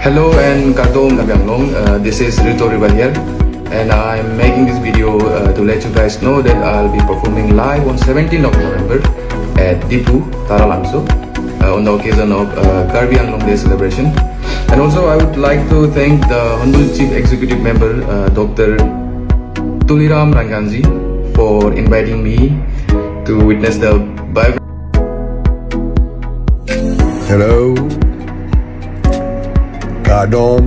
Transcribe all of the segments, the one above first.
Hello and Katong Anglong. This is Rito Rival here, and I'm making this video to let you guys know that I'll be performing live on 17th of November at Diphu, Taralangso on the occasion of Karbi Anglong Day celebration. And also I would like to thank the Honorable Chief Executive Member Dr. Tuliram Ranganji for inviting me to witness the biography. Hello, Kadom,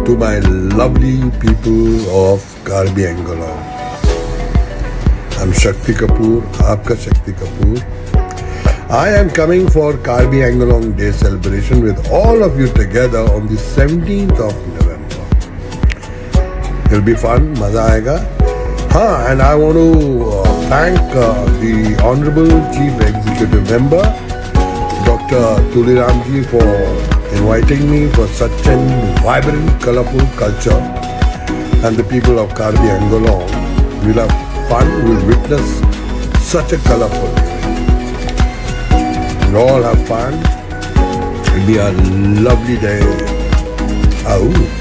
to my lovely people of Karbi Anglong. I'm Shakti Kapoor, Aapka Shakti Kapoor. I am coming for Karbi Anglong Day celebration with all of you together on the 17th of November. It'll be fun, maza aayega. And I want to thank the Honorable Chief Executive Member, Dr. Tuliramji, for inviting me for such a vibrant, colorful culture. And the people of Karbi Anglong will have fun, will witness such a colorful. We'll all have fun. It'll be a lovely day. Aau.